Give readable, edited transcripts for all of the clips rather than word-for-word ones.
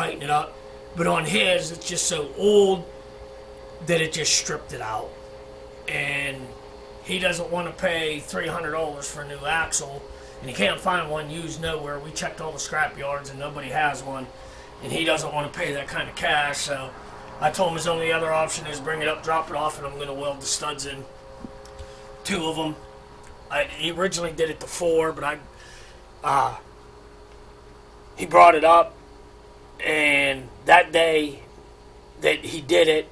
tighten it up. But on his, it's just so old that it just stripped it out. And he doesn't want to pay $300 for a new axle, and he can't find one used nowhere. We checked all the scrap yards and nobody has one, and he doesn't want to pay that kind of cash. So I told him his only other option is bring it up, drop it off, and I'm going to weld the studs in. 2 of them. He originally did it to 4, but he brought it up, and that day that he did it,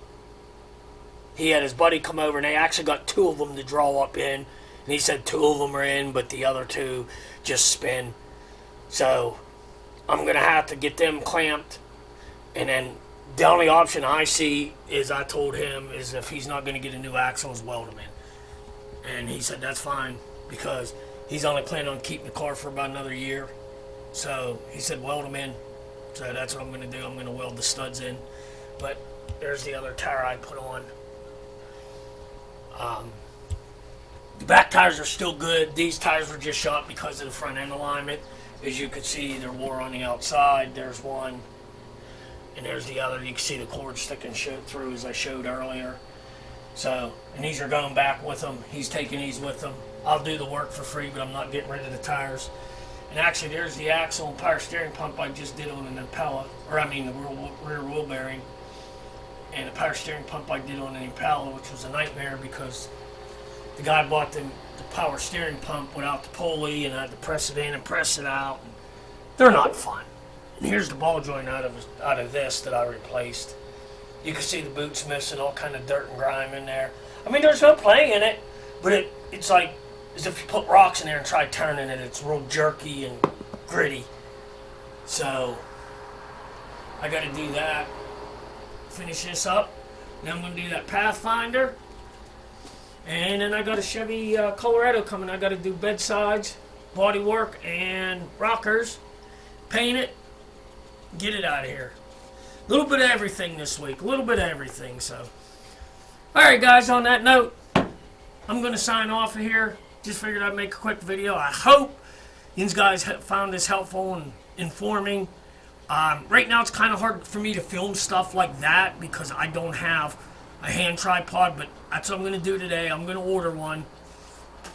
he had his buddy come over, and they actually got 2 of them to draw up in. And he said 2 of them are in, but the other 2 just spin. So I'm going to have to get them clamped. And then the only option I see is, I told him, is if he's not going to get a new axle, is weld them in. And he said that's fine, because he's only planning on keeping the car for about another year. So he said weld them in. So that's what I'm going to do. I'm going to weld the studs in. But there's the other tire I put on. The back tires are still good. These tires were just shot because of the front end alignment. As you can see, they're wore on the outside. There's one, and there's the other. You can see the cord sticking through, as I showed earlier. So, and these are going back with them. He's taking these with him. I'll do the work for free, but I'm not getting rid of the tires. And actually, there's the axle and power steering pump I just did on an Impala, or I mean the rear wheel bearing. And the power steering pump I did on an Impala, which was a nightmare because the guy bought the power steering pump without the pulley, and I had to press it in and press it out. They're not fun. And here's the ball joint out of this that I replaced. You can see the boots missing, all kind of dirt and grime in there. I mean, there's no play in it, but it's like as if you put rocks in there and try turning it. It's real jerky and gritty. So I got to do that. Finish this up. Then I'm going to do that Pathfinder. And then I got a Chevy Colorado coming. I got to do bedsides, body work, and rockers. Paint it. Get it out of here. A little bit of everything this week. A little bit of everything. So, alright guys, on that note, I'm going to sign off of here. Just figured I'd make a quick video. I hope you guys found this helpful and informing. Right now it's kind of hard for me to film stuff like that because I don't have a hand tripod, but that's what I'm going to do today. I'm going to order one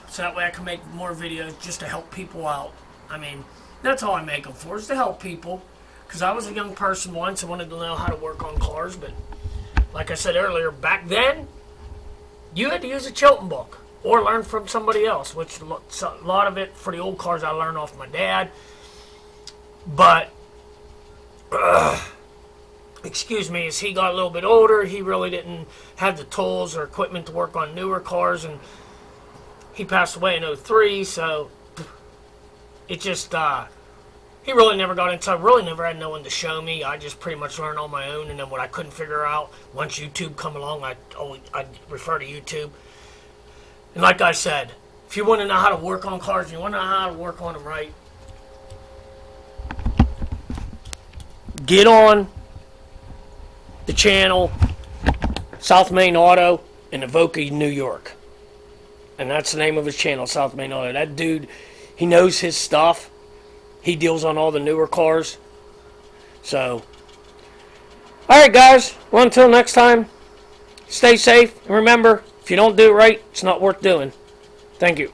so that way I can make more videos just to help people out. I mean, that's all I make them for, is to help people. Because I was a young person once and wanted to know how to work on cars, but like I said earlier, back then, you had to use a Chilton book or learn from somebody else, which a lot of it for the old cars I learned off my dad. But excuse me, as he got a little bit older, he really didn't have the tools or equipment to work on newer cars, and he passed away in 03, so it just, he really never got into it. I really never had no one to show me. I just pretty much learned on my own, and then what I couldn't figure out, once YouTube come along, I'd refer to YouTube. And like I said, if you want to know how to work on cars, and you want to know how to work on them right, get on the channel South Main Auto in Avoca, New York. And that's the name of his channel, South Main Auto. That dude, he knows his stuff. He deals on all the newer cars. So, alright guys, well until next time, stay safe. And remember, if you don't do it right, it's not worth doing. Thank you.